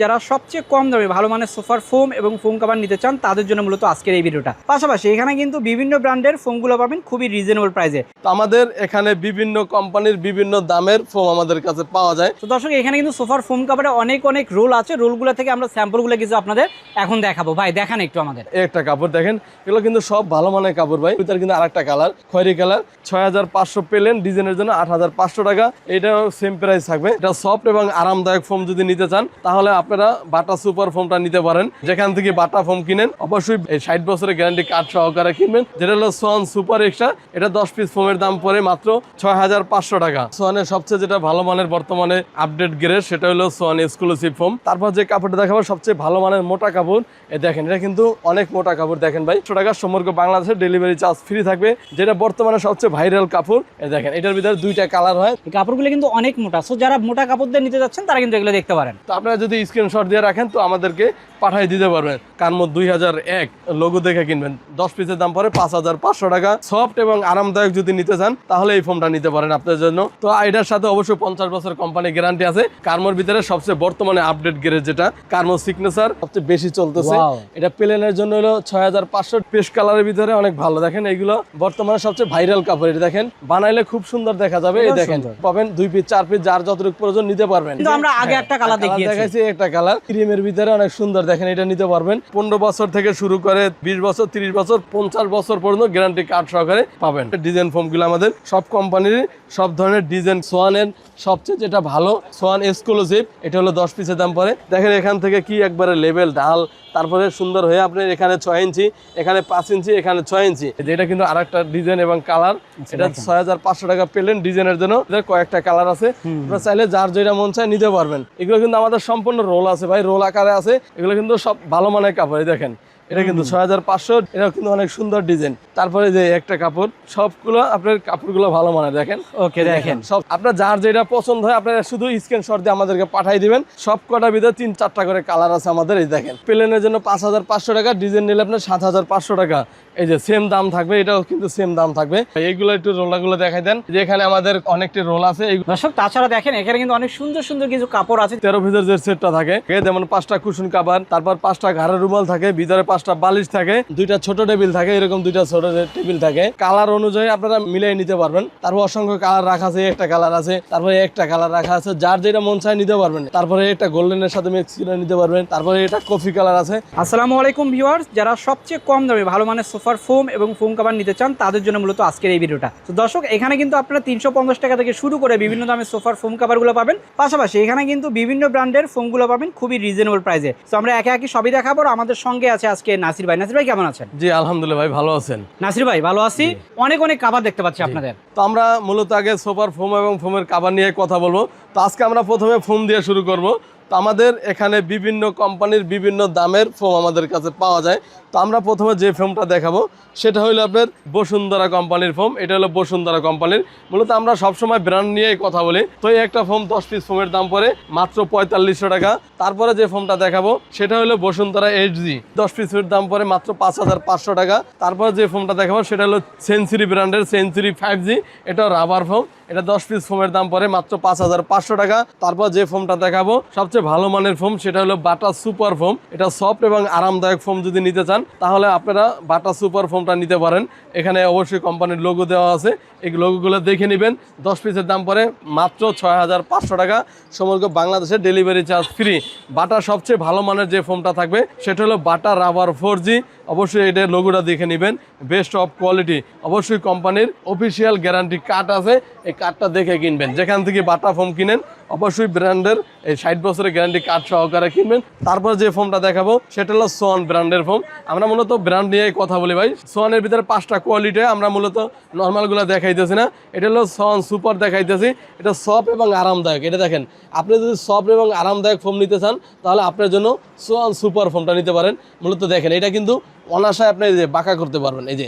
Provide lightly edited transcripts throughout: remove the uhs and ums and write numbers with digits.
যারা সবচেয়ে কম দামে ভালো মানের সোফার ফোম এবং ফোম কভার নিতে চান তাদের জন্য মূলত আজকের এই ভিডিওটা। পাশাপাশি এখানে কিন্তু বিভিন্ন ব্র্যান্ডের ফোমগুলো পাবেন খুবই রিজনেবল প্রাইসে। তো আমাদের এখানে বিভিন্ন কোম্পানির বিভিন্ন দামের ফোম আমাদের কাছে পাওয়া যায়। তো দর্শক এখানে কিন্তু সোফার ফোম কভারে অনেক রোল আছে, রোলগুলো থেকে আমরা স্যাম্পলগুলো কিছু আপনাদের এখন দেখাবো। ভাই দেখান একটু আমাদের। একটা কাপড় দেখেন, এগুলো কিন্তু সব ভালো মানের কাপড় ভাই। এটার কিন্তু আরেকটা কালার খয়েরি কালার, 6500 পেলেন ডিজাইনের জন্য 8500 টাকা। এটাও সেম প্রাইস থাকবে। এটা সফট এবং আরামদায়ক ফোম যদি নিতে চান তাহলে আপনারা বাটা সুপার ফোমটা নিতে পারেন। যেখান থেকে বাটা ফোম কিনেন অবশ্যই 60 বছরের গ্যারান্টি কার্ড সহকারে কিনবেন, যেটা হলো সোয়ান সুপার এক্সট্রা। এটা 10 পিস ফোমের দাম পড়ে মাত্র 6500 টাকা। সোয়ানের সবচেয়ে যেটা ভালো মানের বর্তমানে আপডেট গ্রেড সেটা হলো সোয়ান এক্সক্লুসিভ ফোম। তারপর যে কাপড়টা দেখাবো সবচেয়ে ভালো মানের মোটা কাপড়, দেখেন এটা কিন্তু অনেক মোটা কাপড়। দেখেন ভাই 100 টাকা সমগ্র বাংলাদেশের ডেলিভারি চার্জ ফ্রি থাকবে, যেটা বর্তমানে সবচেয়ে ভাইরাল কাপড়। দেখেন এটার ভিতরে দুইটা কালার হয়। এই কাপড়গুলো কিন্তু অনেক মোটা, সো যারা মোটা কাপড় দিয়ে নিতে যাচ্ছেন তারা কিন্তু এগুলো দেখতে পারেন। তো আপনারা যদি স্ক্রিনশট দিয়ে রাখেন তো আমাদেরকে পাঠিয়ে দিতে পারবেন। কারমো 2001 লোগো দেখে কিনবেন। 10 পিসের দাম পড়ে 5500 টাকা। সফট এবং আরামদায়ক যদি নিতে চান তাহলে এই ফোমটা নিতে পারেন আপনার জন্য। তো এটার সাথে অবশ্যই 50 বছর কোম্পানি গ্যারান্টি আছে। কারমোর ভিতরে সবচেয়ে বর্তমানে আপডেট গ্রেড যেটা কারমো সিগনেচার সবচেয়ে বেশি চলতেছে। এটা প্লেনের জন্য হলো 6500। পেশ কালারের ভিতরে অনেক ভালো। দেখেন এইগুলো বর্তমানে সবচেয়ে ভাইরাল কাপড়। এটা দেখেন বানাইলে খুব সুন্দর দেখা যাবে। এই দেখেন পাবেন 2 পিস 4 পিস যার যতটুকু প্রয়োজন নিতে পারবেন। কিন্তু আমরা আগে একটা কালার দেখাইছি, একটা কালার ক্রিমের ভিতরে অনেক সুন্দর। দেখেন এটা নিতে পারবেন। 15 বছর থেকে শুরু করে 20 বছর 30 বছর 50 বছর পর্যন্ত গ্যারান্টি কার্ড সহকারে পাবেন। ডিজাইন ফোমগুলো আমাদের সব কোম্পানির সব ধরনের ডিজাইন। সোয়ানের সবচেয়ে যেটা ভালো সোয়ান এক্সক্লুসিভ, এটা হলো 10 পিসের দাম পড়ে। দেখেন এখান থেকে কি একবারে লেভেল ঢাল, তারপরে সুন্দর হয়ে আপনার এখানে 6 ইঞ্চি, এখানে 5 ইঞ্চি, এখানে 6 ইঞ্চি। এটা কিন্তু আরেকটা ডিজাইন এবং কালার। এটা 6500 টাকা পেলেন ডিজাইনের জন্য। এদের কয়েকটা কালার আছে, আপনারা চাইলে যার যেটা মন চায় নিতে পারবেন। এগুলো কিন্তু আমাদের সম্পূর্ণ রোল আছে ভাই, রোল আকারে আছে। এগুলো কিন্তু সব ভালো মানের কাপড়। দেখেন এটা কিন্তু 6500। এটা কিন্তু অনেক সুন্দর ডিজাইন। তারপরে যে একটা কাপড়, সবগুলো আপনার কাপড়গুলো ভালো মানের। দেখেন ওকে দেখেন সব আপনার যার যেটা পছন্দ হয় আপনারা শুধু স্ক্রিনশট দিয়ে আমাদেরকে পাঠিয়ে দিবেন। সব কটার ভিতরে 3-4টা করে কালার আছে আমাদের। এই দেখেন প্লেনের জন্য 5500 টাকা, ডিজাইন নিলে আপনার 7500 টাকা। এই যে সেম দাম থাকবে, এটাও কিন্তু সেম দাম থাকবে। এইগুলো একটু রোলাগুলো দেখাই দেন, যে এখানে আমাদের অনেকটি রোল আছে। দর্শক তাছাড়া দেখেন এখানে কিন্তু অনেক সুন্দর কিছু কাপড় আছে। 13 পিসের যে সেটটা থাকে, যেমন 5টা কুশন কাভার, তারপর 5টা ঘাড়ের রুমাল থাকে, ভিতরে 5টা বালিশ থাকে, 2টা ছোট টেবিল থাকে, এরকম 2টা ছোট টেবিল থাকে। কালার অনুযায়ী আপনারা মিলিয়ে নিতে পারবেন। তারপর অসংখ্য কালার রাখা আছে, একটা কালার আছে, তারপরে একটা কালার রাখা আছে, যার যেটা মন চায় নিতে পারবেন। তারপরে এটা গোল্ডেনের সাথে মিক্স করে নিতে পারবেন। তারপরে এটা কফি কালার আছে। আসসালামু আলাইকুম ভিউয়ার্স, যারা সবচেয়ে কম দামে ভালো মানের সোফার ফোম এবং ফোম কভার নিতে চান তাদের জন্য মূলত আজকের এই ভিডিওটা। তো দর্শক এখানে কিন্তু আপনারা 350 টাকা থেকে শুরু করে বিভিন্ন দামের সোফার ফোম কভারগুলো পাবেন। পাশাপাশি এখানে কিন্তু বিভিন্ন ব্র্যান্ডের ফোমগুলো পাবেন খুবই রিজনেবল প্রাইসে। তো আমরা একে একে সবই দেখাবো। আমাদের সঙ্গে আছে আজকে নাসির ভাই। নাসির ভাই কেমন আছেন? জি আলহামদুলিল্লাহ ভাই, ভালো আছেন? নাসির ভাই ভালো আছি। অনেক কাভার দেখতে পাচ্ছি আপনাদের। তো আমরা মূলত আগে সোফার ফোম এবং ফোমের কাভার নিয়ে কথা বলবো। তো আজকে আমরা প্রথমে ফোম দিয়ে শুরু করব। তো আমাদের এখানে বিভিন্ন কোম্পানির বিভিন্ন দামের ফোম আমাদের কাছে পাওয়া যায়। তো আমরা প্রথমে যে ফোমটা দেখাবো সেটা হলো আপনার বসুন্ধরা কোম্পানির ফোম। এটা হলো বসুন্ধরা কোম্পানির। মূলত আমরা সবসময় ব্র্যান্ড নিয়েই কথা বলি। তো এই একটা ফোম 10 পিস ফোমের দাম পড়ে মাত্র 4500 টাকা। তারপরে যে ফোমটা দেখাবো সেটা হলো বসুন্ধরা এইচজি, 10 পিসের দাম পড়ে মাত্র 5500 টাকা। তারপরে যে ফোমটা দেখাবো সেটা হলো সেঞ্চুরি ব্র্যান্ডের সেঞ্চুরি 5G, এটা রাবার ফোম। এটা 10 পিস ফোমের দাম পড়ে মাত্র 5500 টাকা। তারপর যে ফোমটা দেখাবো সবচেয়ে ভালো মানের ফোম, সেটা হলো বাটা সুপার ফোম। এটা সফট এবং আরামদায়ক ফোম যদি নিতে চান তাহলে আপনারা বাটা সুপার ফোমটা নিতে পারেন। এখানে অবশ্যই কোম্পানির লোগো দেওয়া আছে, এই লোগোগুলো দেখে নেবেন। 10 পিসের দাম পড়ে মাত্র 6500 টাকা। সমগ্র বাংলাদেশে ডেলিভারি চার্জ ফ্রি। বাটা সবচেয়ে ভালো মানের যে ফোমটা থাকবে সেটা হলো বাটা রাবার 4G। অবশ্যই এটার লোগোটা দেখে নেবেন, বেস্ট অফ কোয়ালিটি। অবশ্যই কোম্পানির অফিসিয়াল গ্যারান্টি কার্ড আছে, এই কার্ডটা দেখে কিনবেন। যেখান থেকে বাটা ফোম কিনেন অবশ্যই ব্র্যান্ডের এই 60 বছরের গ্যারান্টি কার্ড সহকারে কিনবেন। তারপর যে ফোমটা দেখাবো সেটা হলো সোয়ান ব্র্যান্ডের ফোম। আমরা মূলত ব্র্যান্ড নিয়ে কথা বলি ভাই। সোয়ানের ভিতরে 5টা কোয়ালিটি, আমরা মূলত নর্মালগুলো দেখাইতেছি না। এটা হলো সোয়ান সুপার দেখাইতেছি। এটা সফট এবং আরামদায়ক। এটা দেখেন, আপনি যদি সফট এবং আরামদায়ক ফোম নিতে চান তাহলে আপনার জন্য সোয়ান সুপার ফোমটা নিতে পারেন। মূলত দেখেন এটা কিন্তু অনায়াসে আপনি যে বাঁকা করতে পারবেন। এই যে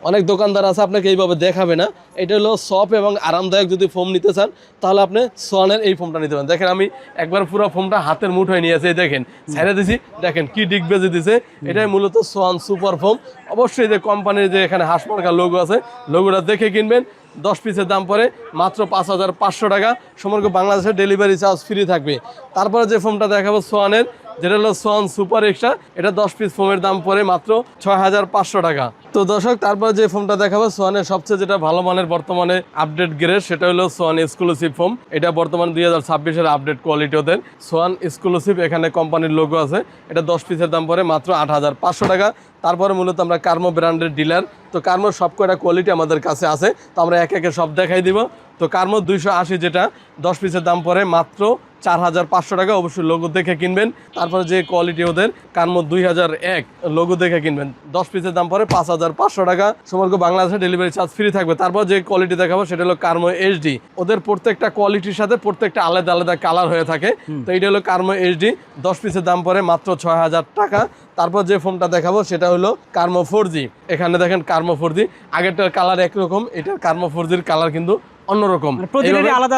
অনেক দোকানদার আছে আপনাকে এইভাবে দেখাবে না। এটা হলো সফট এবং আরামদায়ক। যদি ফোম নিতে চান তাহলে আপনি সোয়ানের এই ফোমটা নিতে পারেন। দেখেন আমি একবার পুরো ফোমটা হাতের মুঠোয় নিয়েছি, দেখেন ছেড়ে দিছি, দেখেন কি ডিগ বেজে দিছে। এটাই মূলত সোয়ান সুপার ফোম। অবশ্যই যে কোম্পানির যে এখানে হাঁস মার্কা লোগো আছে, লোগোটা দেখে কিনবেন। 10 পিসের দাম পড়ে মাত্র 5,500 টাকা। সমগ্র বাংলাদেশে ডেলিভারি চার্জ ফ্রি থাকবে। তারপরে যে ফোমটা দেখাবো সোয়ানের, যেটা হলো সোয়ান সুপার এক্সট্রা, এটা 10 পিস ফোমের দাম পড়ে মাত্র 6,500 টাকা। তো দর্শক, তারপরে যে ফোমটা দেখাবো সোয়ানের সবচেয়ে যেটা ভালো মানের বর্তমানে আপডেট গ্রেড, সেটা হলো সোয়ান এক্সক্লুসিভ ফোম। এটা বর্তমানে 2026-এর আপডেট কোয়ালিটি ওদের সোয়ান এক্সক্লুসিভ, এখানে কোম্পানির লোগো আছে। এটা 10 পিসের দাম পড়ে মাত্র 8,500 টাকা। তারপরে মূলত আমরা কার্মো ব্র্যান্ডের ডিলার, তো কার্মোর সব কয়টা কোয়ালিটি আমাদের কাছে আছে, তো আমরা একে একে সব দেখাই দিব। তো কার্মো 280, যেটা 10 পিসের দাম পড়ে মাত্র 4,500 টাকা। অবশ্যই লোগো দেখে কিনবেন। তারপরে যে কোয়ালিটি ওদের কার্মো 2001, লোগো দেখে কিনবেন। 10 পিসের দাম পড়ে 5,500 টাকা। সমগ্র বাংলাদেশে ডেলিভারি চার্জ ফ্রি থাকবে। তারপর যে কোয়ালিটি দেখাবো সেটা হলো কার্মো এইচডি। ওদের প্রত্যেকটা কোয়ালিটির সাথে প্রত্যেকটা আলাদা আলাদা কালার হয়ে থাকে। তো এটা হলো কার্মো এইচডি, 10 পিসের দাম পড়ে মাত্র 6,000 টাকা। তারপর যে ফোনটা দেখাবো সেটা হলো কার্মো 4G। এখানে দেখেন কার্মো 4G, আগেরটার কালার একরকম, এটার কার্মো 4Gর কালার কিন্তু অন্যরকম, আলাদা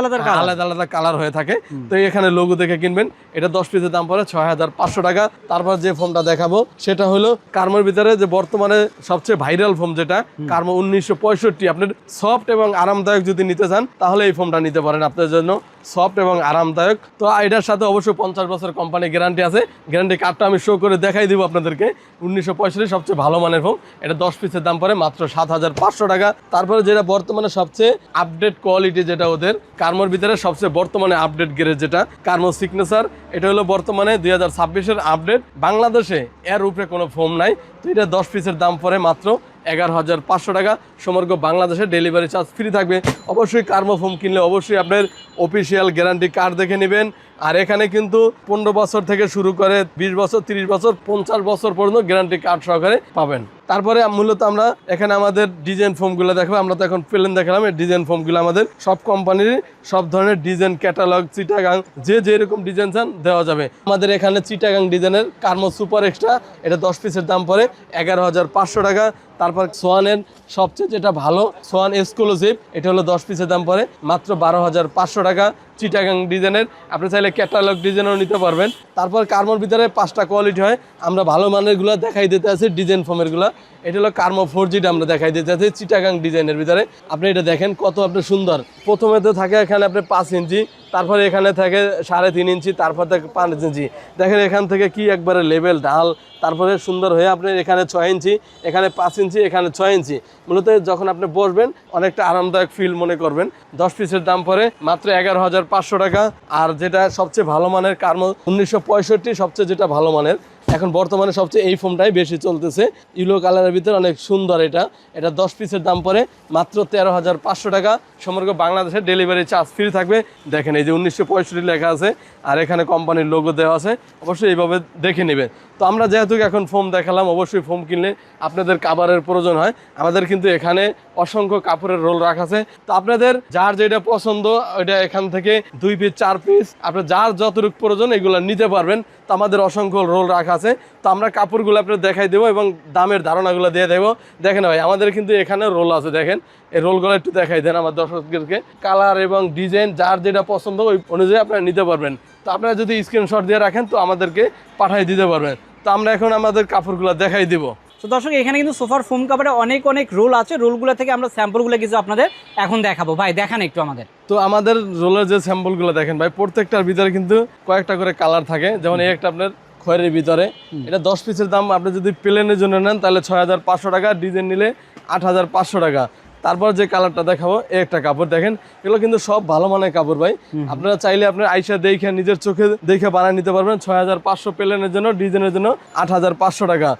আলাদা কালার হয়ে থাকে। তো এখানে লোগো দেখে কিনবেন। এটা 10 পিসের দাম পড়ে 6,500 টাকা। তারপর যে ফোনটা দেখাবো সেটা হলো কার্মোর ভিতরে যে বর্তমানে সবচেয়ে ভাইরাল ফোন, যেটা কার্মো 1965। আপনার সফট এবং আরামদায়ক যদি নিতে চান তাহলে এই ফোনটা নিতে পারেন, আপনার জন্য সফট এবং আরামদায়ক। তো এটার সাথে অবশ্যই 50 বছর কোম্পানি গ্যারান্টি আছে। গ্যারান্টি কার্ডটা আমি শো করে দেখাই দিব আপনাদেরকে। 1965 সবচেয়ে ভালো মানের ফোন। এটা 10 পিসের দাম পড়ে মাত্র 7,500 টাকা। তারপরে যেটা বর্তমানে সবচেয়ে আপডেট কোয়ালিটি, যেটা ওদের কার্মোর ভিতরে সবচেয়ে বর্তমানে আপডেট গ্রেড, যেটা কার্মো সিগনেচার। এটা হলো বর্তমানে 2026-এর আপডেট। বাংলাদেশে এর উপরে কোনো ফোম নাই। তো এটা 10 পিসের দাম পড়ে মাত্র 11,500 টাকা। সমগ্র বাংলাদেশে ডেলিভারি চার্জ ফ্রি থাকবে। অবশ্যই কার্মো ফোম কিনলে অবশ্যই আপনার অফিসিয়াল গ্যারান্টি কার্ড দেখে নেবেন। আর এখানে কিন্তু 15 বছর থেকে শুরু করে 20 বছর, 30 বছর, 50 বছর পর্যন্ত গ্যারান্টি কার্ড সহকারে পাবেন। তারপরে মূলত আমরা এখানে আমাদের ডিজাইন ফোমগুলো দেখবো। আমরা তো এখন প্লেন দেখালাম, এই ডিজাইন ফোমগুলো আমাদের সব কোম্পানির সব ধরনের ডিজাইন, ক্যাটালগ, চিটাগাং, যে যেরকম ডিজাইন চান দেওয়া যাবে। আমাদের এখানে চিটাগাং ডিজাইনের কার্মো সুপার এক্সট্রা, এটা 10 পিসের দাম পড়ে 11,500 টাকা। তারপর সোয়ানের সবচেয়ে যেটা ভালো সোয়ান এক্সক্লুসিভ, এটা হলো 10 পিসের দাম পড়ে মাত্র 12,500 টাকা। চিটাগাং ডিজাইনের আপনি চাইলে ক্যাটালগ ডিজাইনও নিতে পারবেন। তারপর কার্মোর ভিতরে 5টা কোয়ালিটি হয়। আমরা ভালো মানেরগুলো দেখাই দিতে আছি, ডিজাইন ফোমেরগুলো। এটা হলো কার্মো 4Gটা আমরা দেখাই দিতে আছি চিটাগাং ডিজাইনের ভিতরে। আপনি এটা দেখেন কত আপনি সুন্দর। প্রথমে তো থাকে এখানে আপনি 5 ইঞ্চি, তারপরে এখানে থাকে 3.5 ইঞ্চি, তারপর থাকে 5 ইঞ্চি। দেখেন এখান থেকে কি একবারে লেভেল ঢাল, তারপরে সুন্দর হয়ে আপনার এখানে 6 ইঞ্চি, এখানে 5 ইঞ্চি, এখানে 6 ইঞ্চি। মূলত যখন আপনি বসবেন অনেকটা আরামদায়ক ফিল মনে করবেন। 10 পিসের দাম পড়ে মাত্র 11,500 টাকা। আর যেটা সবচেয়ে ভালো মানের কার্মো 1965, সবচেয়ে যেটা ভালো মানের এখন বর্তমানে সবচেয়ে এই ফোনটাই বেশি চলতেছে। ইউলো কালারের ভিতরে অনেক সুন্দর। এটা 10 পিসের দাম পড়ে মাত্র 13,500 টাকা। সমগ্র বাংলাদেশে ডেলিভারি চার্জ ফ্রি থাকবে। দেখেন এই যে 1965 লেখা আছে, আর এখানে কোম্পানির লোগো দেওয়া আছে। অবশ্যই এইভাবে দেখে নেবেন। তো আমরা যেহেতু এখন ফোম দেখালাম, অবশ্যই ফোম কিনলে আপনাদের কাভারের প্রয়োজন হয়। আমাদের কিন্তু এখানে অসংখ্য কাপড়ের রোল রাখা আছে। তো আপনাদের যার যেটা পছন্দ ওইটা এখান থেকে 2 পিস 4 পিস আপনার যার যতটুকু প্রয়োজন এগুলো নিতে পারবেন। তো আমাদের অসংখ্য রোল রাখা আছে। তো আমরা কাপড়গুলো আপনার দেখাই দেবো এবং দামের ধারণাগুলো দিয়ে দেবো। দেখেন ভাই, আমাদের কিন্তু এখানে রোল আছে, দেখেন এই রোলগুলো একটু দেখাই দেন আমার দর্শকদেরকে। কালার এবং ডিজাইন যার যেটা পছন্দ ওই অনুযায়ী আপনারা নিতে পারবেন। তো আপনারা যদি স্ক্রিনশট দিয়ে রাখেন তো আমাদেরকে পাঠিয়ে দিতে পারবেন। তো আমরা এখন আমাদের কাপড়গুলো দেখাই দিব। তো দর্শক, এখানে কিন্তু সোফার ফোম কাভারে অনেক রোল আছে। রোলগুলো থেকে আমরা স্যাম্পলগুলো কিছু আপনাদের এখন দেখাবো। ভাই দেখান একটু আমাদের। তো আমাদের রোলের যে স্যাম্পলগুলো দেখেন ভাই, প্রত্যেকটার ভিতরে কিন্তু কয়েকটা করে কালার থাকে। যেমন এই একটা আপনার খয়ের ভিতরে, এটা 10 পিসের দাম। আপনি যদি প্লেনের জন্য নেন তাহলে 6,500 টাকা, ডিজাইন নিলে 8,500 টাকা। তারপর যে কালারটা দেখাবো, এই একটা কাপড় দেখেন, এগুলো কিন্তু সব ভালো মানের কাপড় ভাই। আপনারা চাইলে আপনার আইসা দেখে নিজের চোখে দেখে বানিয়ে নিতে পারবেন। 6,500 প্লেনের জন্য, ডিজাইনের জন্য 8,500 টাকা।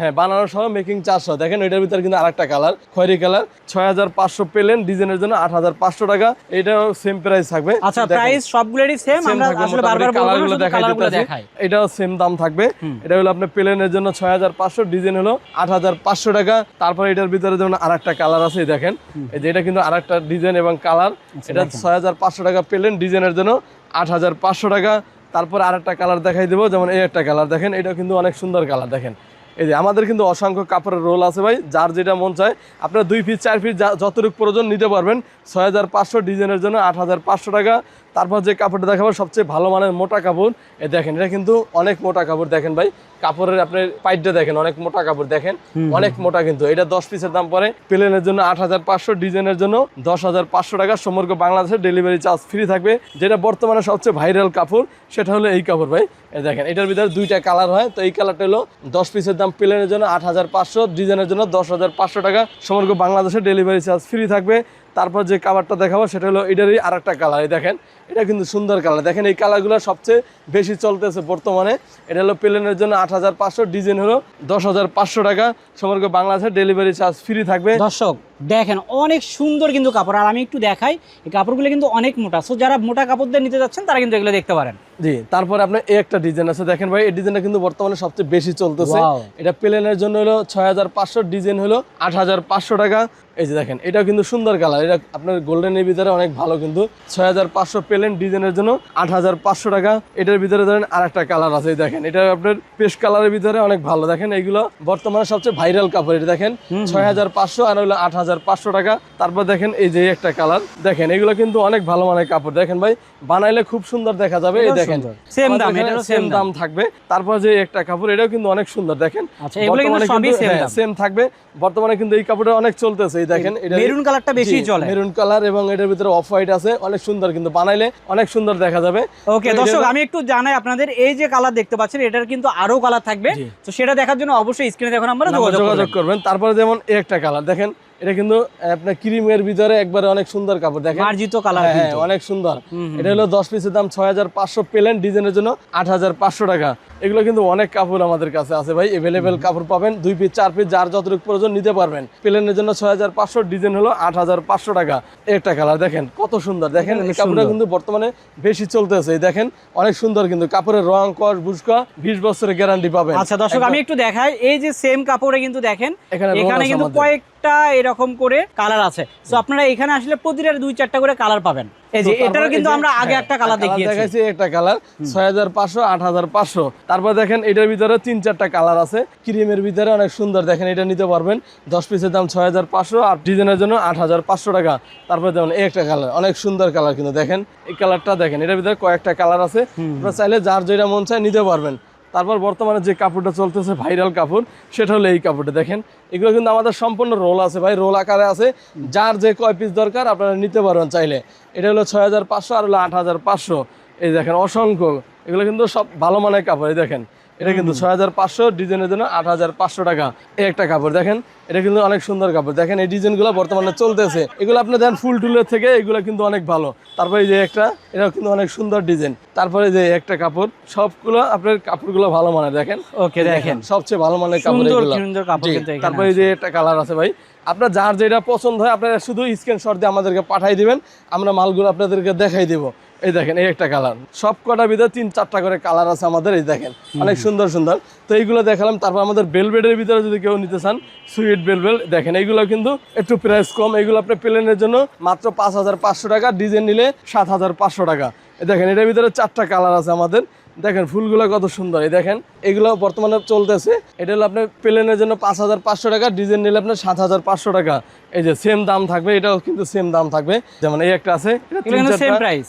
হ্যাঁ, বানানো সহ মেকিং চার্জ সহ। দেখেন ওইটার ভিতরে কিন্তু আরেকটা কালার খয়েরি কালার। 6,500 প্লেন, ডিজাইনের জন্য 8,500 টাকা। এটাও সেম প্রাইস থাকবে। আচ্ছা, প্রাইস সবগুলোরই সেম। আমরা আসলে বারবার কালারগুলো দেখাই, এটাও সেম দাম থাকবে। এটা হলো আপনার প্লেনের জন্য 6,500, ডিজাইন হলো 8,500 টাকা। তারপর এটার ভিতরে যেমন আরেকটা কালার আছে, দেখেন এই যে এটা কিন্তু আরেকটা ডিজাইন এবং কালার। এটা 6,500 টাকা প্লেন, ডিজাইনের জন্য 8,500 টাকা। তারপর আরেকটা কালার দেখাই দেবো, যেমন এই একটা কালার দেখেন, এটা কিন্তু অনেক সুন্দর কালার। দেখেন এই যে আমাদের কিন্তু অসংখ্য কাপড়ের রোল আছে ভাই, যার যেটা মন চায় আপনারা 2 ফিট 4 ফিট যতটুকু প্রয়োজন নিতে পারবেন। 6500 ডিজাইনের জন্য 8500 টাকা। তারপর যে কাপড়টা দেখাবো সবচেয়ে ভালো মানের মোটা কাপড়, এই দেখেন এটা কিন্তু অনেক মোটা কাপড়, দেখেন ভাই কাপড়ের আপনার পাইটটা দেখেন অনেক মোটা কাপড়, দেখেন অনেক মোটা কিন্তু। এটা 10 পিসের দাম পড়ে প্লেনের জন্য 8500, ডিজাইনের জন্য 10500 টাকা। সমগ্র বাংলাদেশে ডেলিভারি চার্জ ফ্রি থাকবে। যেটা বর্তমানে সবচেয়ে ভাইরাল কাপড় সেটা হলো এই কাপড় ভাই, এই দেখেন এটার ভিতরে 2টা কালার হয়। তো এই কালারটা হলো 10 পিসের দাম প্লেনের জন্য 8500, ডিজাইনের জন্য 10500 টাকা। সমগ্র বাংলাদেশে ডেলিভারি চার্জ ফ্রি থাকবে। তারপর যে কালারটা দেখাবো সেটা হলো এটারই আরেকটা কালার, এই দেখেন এটা কিন্তু সুন্দর কালার, দেখেন এই কালারগুলো সবচেয়ে বেশি চলতেছে বর্তমানে। এটা হলো প্লেনের জন্য 8500, ডিজাইন হলো 10500 টাকা। সমগ্র বাংলাদেশে ডেলিভারি চার্জ ফ্রি থাকবে। দর্শক দেখেন অনেক সুন্দর কিন্তু কাপড়, আর আমি একটু দেখাই এই কাপড়গুলো কিন্তু অনেক মোটা। সো যারা মোটা কাপড় দিয়ে নিতে যাচ্ছেন তারা কিন্তু এগুলো দেখতে পারেন। জি, তারপরে আপনার এই একটা ডিজাইন আছে, দেখেন ভাই এই ডিজাইনটা কিন্তু বর্তমানে সবচেয়ে বেশি চলতেছে। Wow. এটা প্লেনের জন্য হলো 6500, ডিজাইন হলো 8500 টাকা। এই যে দেখেন এটাও কিন্তু সুন্দর কালার, এটা আপনার গোল্ডেনের ভিতরে অনেক ভালো কিন্তু। 6500 প্লেন, ডিজাইনের জন্য 8500 টাকা। এটার ভিতরে ধরেন আরেকটা কালার আছে, এই দেখেন এটা আপনার পেস্ট কালারের ভিতরে অনেক ভালো, দেখেন এইগুলো বর্তমানে সবচেয়ে ভাইরাল কাপড়। এটা দেখেন 6500 আর হলো 8500 টাকা। তারপর দেখেন এই যে একটা কালার, দেখেন এগুলো কিন্তু অনেক ভালো মানের কাপড়, দেখেন ভাই বানাইলে খুব সুন্দর দেখা যাবে। এই দেখেন সেম দাম, এটারও সেম দাম থাকবে। তারপর যে একটা কাপড় এটাও কিন্তু অনেক সুন্দর, দেখেন আচ্ছা এগুলো কিন্তু সবই সেম দাম, সেম থাকবে। বর্তমানে কিন্তু এই কাপড়টা অনেক চলতেছে, এই দেখেন এটা মেরুন কালারটা বেশি চলে, মেরুন কালার এবং এটার ভিতরে অফ হোয়াইট আছে, অনেক সুন্দর কিন্তু বানাইলে অনেক সুন্দর দেখা যাবে। ওকে দর্শক আমি একটু জানাই আপনাদের, এই যে কালার দেখতে পাচ্ছেন এটার কিন্তু আরো কালার থাকবে। তো সেটা দেখার জন্য অবশ্যই স্ক্রিনে দেখুন আমরা যোগাযোগ করবেন। তারপরে যেমন এই একটা কালার দেখেন, এটা কিন্তু আপনার ক্রিমের ভিতরে একবারে অনেক সুন্দর কাপড়, দেখেন মার্জিত কালার, হ্যাঁ অনেক সুন্দর। এটা হলো 10 পিসের দাম 6500, প্লেন, ডিজাইনের জন্য 8500 টাকা। এগুলো কিন্তু অনেক কাপড় আমাদের কাছে আছে ভাই, এভেলেবেল কাপড় পাবেন। 2 পিস 4 পিস যার যতটুকু প্রয়োজন নিতে পারবেন। প্লেনের জন্য 6500, ডিজাইন হলো 8500 টাকা। একটা কালার দেখেন কত সুন্দর, দেখেন এই কাপড়টা কিন্তু বর্তমানে বেশি চলতেছে। এই দেখেন অনেক সুন্দর কিন্তু কাপড়ের রং কস বুসকা 20 বছরের গ্যারান্টি পাবেন। আচ্ছা দর্শক আমি একটু দেখাই, এই যে সেম কাপড়ে কিন্তু দেখেন এখানে কিন্তু কয়েকটা এরকম করে কালার আছে। সো আপনারা এখানে আসলে প্রতিটার 2-4টা করে কালার পাবেন। এই যে এটারও কিন্তু আমরা আগে একটা কালার দেখিয়েছি, একটা কালার 6500, 8500। তারপর দেখেন এটার ভিতরে 3-4টা কালার আছে, ক্রিমের ভিতরে অনেক সুন্দর, দেখেন এটা নিতে পারবেন। 10 পিসের দাম 6500 আর ডিজাইনের জন্য 8500 টাকা। তারপর দেখুন এই একটা কালার অনেক সুন্দর কালার কিন্তু, দেখেন এই কালারটা দেখেন, এটার ভিতরে কয়েকটা কালার আছে, আপনারা চাইলে যার যেটা মন চায় নিতে পারবেন। তারপর বর্তমানে যে কাপড়টা চলতেছে ভাইরাল কাপড় সেটা হলো এই কাপড়টা, দেখেন এগুলো কিন্তু আমাদের সম্পূর্ণ রোল আছে ভাই, রোল আকারে আছে, যার যে কয় পিস দরকার আপনারা নিতে পারবেন চাইলে। এটা হলো 6500 আর হলো 8500। এই দেখেন অসংখ্য, এগুলো কিন্তু সব ভালো মানের কাপড়। এই দেখেন এটা কিন্তু 6500, ডিজাইনের জন্য 8500 টাকা। এই একটা কাপড় দেখেন, এটা কিন্তু অনেক সুন্দর কাপড়, দেখেন এই ডিজাইনগুলো বর্তমানে চলতেছে। এগুলো আপনি দেন ফুল টুলের থেকে, এগুলো কিন্তু অনেক ভালো। তারপরে এই যে একটা, এটা কিন্তু অনেক সুন্দর ডিজাইন। তারপরে যে একটা কাপড়, সবগুলো আপনার কাপড়গুলো ভালো মানের, দেখেন ওকে দেখেন সবচেয়ে ভালো মানের কাপড় এগুলো। তারপরে এই যে একটা কালার আছে ভাই, আপনার যার যেটা পছন্দ হয় আপনারা শুধু স্ক্রিনশট দিয়ে আমাদেরকে পাঠিয়ে দিবেন, আমরা মালগুলো আপনাদেরকে দেখাই দিব। এই দেখেন এই একটা কালার, সব কটার ভিতরে 3-4টা করে কালার আছে আমাদের। এই দেখেন অনেক সুন্দর সুন্দর। তো এইগুলো দেখালাম। তারপর আমাদের বেলভেটের ভিতরে যদি কেউ নিতে চান, সুইট বেলভেট, দেখেন এইগুলো কিন্তু একটু প্রাইস কম। এইগুলো আপনার প্লেনের জন্য মাত্র 5500 টাকা, ডিজাইন নিলে 7500 টাকা। দেখেন এটার ভিতরে 4টা কালার আছে আমাদের, দেখেন ফুলগুলো কত সুন্দর। এই দেখেন এগুলো বর্তমানে চলতেছে। এটা হলো আপনার প্লেনের জন্য 5500 টাকা, ডিজাইন নিলে আপনার 7500 টাকা। এই যে সেম দাম থাকবে, এটাও কিন্তু সেম দাম থাকবে। যেমন এই একটা আছে,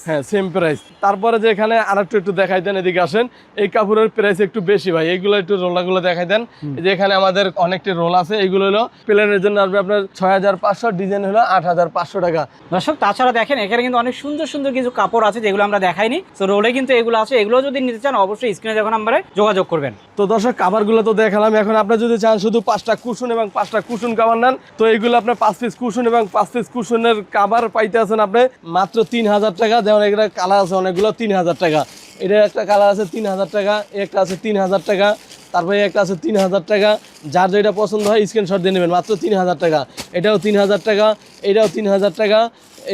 হ্যাঁ সেম প্রাইস। তারপরে যে এখানে আরেকটু একটু দেখাই দেন, এদিকে আসেন। এই কাপড়ের প্রাইস একটু বেশি ভাই, এইগুলো একটু রোলাগুলো দেখাই দেন। এই যে এখানে আমাদের অনেকটি রোল আছে, এইগুলো হলো প্লেনের জন্য আসবে আপনার 6500, ডিজাইন হলো 8500 টাকা। দর্শক তাছাড়া দেখেন এখানে কিন্তু অনেক সুন্দর সুন্দর কিছু কাপড় আছে যেগুলো আমরা দেখাইনি। তো রোলে কিন্তু এগুলো আছে, এগুলো যদি নিতে চান অবশ্যই স্ক্রিনে দেখুন নাম্বারে যোগাযোগ করবেন। তো দর্শক কাভারগুলো তো দেখালাম, এখন আপনার যদি চান শুধু 5টা কুশন এবং 5টা কুশন কাভার নেন, তো এইগুলো আপনার 5 পিস কুশন এবং 5 পিস কুশনের কাভার পাইতে আছেন আপনি মাত্র 3000 টাকা। যেমন এগুলো কালার আছে অনেকগুলো 3000 টাকা। এটা একটা কালার আছে 3000 টাকা, একটা আছে 3000 টাকা, তারপরে একটা আছে 3000 টাকা। যার যেটা পছন্দ হয় স্ক্রিনশট দিয়ে নেবেন, মাত্র 3000 টাকা। এটাও 3000 টাকা, এটাও 3000 টাকা,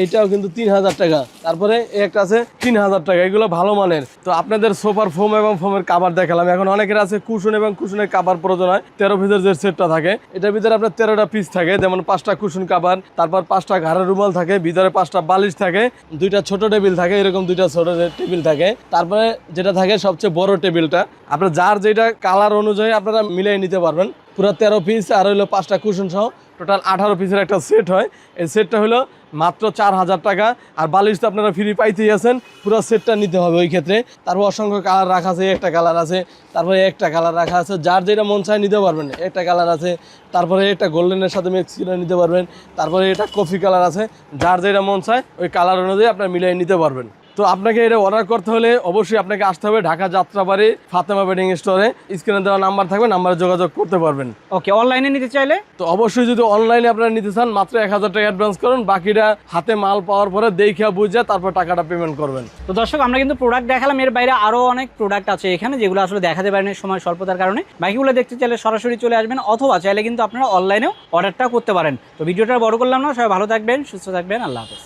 এইটাও কিন্তু 3000 টাকা, তারপরে এই একটা আছে 3000 টাকা, এগুলো ভালো মানের। তো আপনাদের সোফার ফোম এবং ফোমের কাভার দেখালাম। এখন অনেকের আছে কুশন এবং কুশনের কাভার প্রয়োজন হয়, 13 পিসের যে সেটটা থাকে, এটার ভিতরে আপনার 13টা পিস থাকে, যেমন 5টা কুশন কাভার, তারপর 5টা ঘাড়ের রুমাল থাকে, ভিতরে 5টা বালিশ থাকে, 2টা ছোট টেবিল থাকে, এরকম 2টা ছোট টেবিল থাকে, তারপরে যেটা থাকে সবচেয়ে বড় টেবিলটা, আপনার যার যেটা কালার অনুযায়ী আপনারা মিলিয়ে নিতে পারবেন। পুরো 13 পিস আর হলো 5টা কুশন সহ টোটাল 18 পিসের একটা সেট হয়। এই সেটটা হলো মাত্র 4000 টাকা। আর বালিশ তো আপনারা ফ্রি পাইতেই আছেন, পুরো সেটটা নিতে হবে ওই ক্ষেত্রে। তারপর অসংখ্য কালার রাখা আছে, একটা কালার আছে, তারপরে একটা কালার রাখা আছে, যার যেটা মন চায় নিতে পারবেন। একটা কালার আছে, তারপরে একটা গোল্ডেনের সাথে মিক্স করে নিতে পারবেন, তারপরে এটা কফি কালার আছে, যার যেটা মন চায় ওই কালার অনুযায়ী আপনারা মিলিয়ে নিতে পারবেন। তো আপনাকে এটা অর্ডার করতে হলে অবশ্যই আপনাকে আসতে হবে ঢাকা যাত্রাবাড়ি ফাতেমা বেডিং স্টোরে। স্ক্রিনে দেওয়া নাম্বার থাকবে, নাম্বারে যোগাযোগ করতে পারবেন। ওকে, অনলাইনে নিতে চাইলে তো অবশ্যই যদি অনলাইনে আপনারা নিতে চান মাত্র 1000 টাকা অ্যাডভান্স করুন, বাকিটা হাতে মাল পাওয়ার পরে দেখে বুঝে তারপর টাকাটা পেমেন্ট করবেন। তো দর্শক, আমরা কিন্তু প্রোডাক্ট দেখালাম, এর বাইরে আরো অনেক প্রোডাক্ট আছে এখানে যেগুলো আসলে দেখাতে পারেন সময় স্বল্পতার কারণে। বাকিগুলো দেখতে চাইলে সরাসরি চলে আসবেন, অথবা চাইলে কিন্তু আপনারা অনলাইনেও অর্ডারটা করতে পারেন। তো ভিডিওটা বড় করলাম না, সবাই ভালো থাকবেন, সুস্থ থাকবেন, আল্লাহ হাফেজ।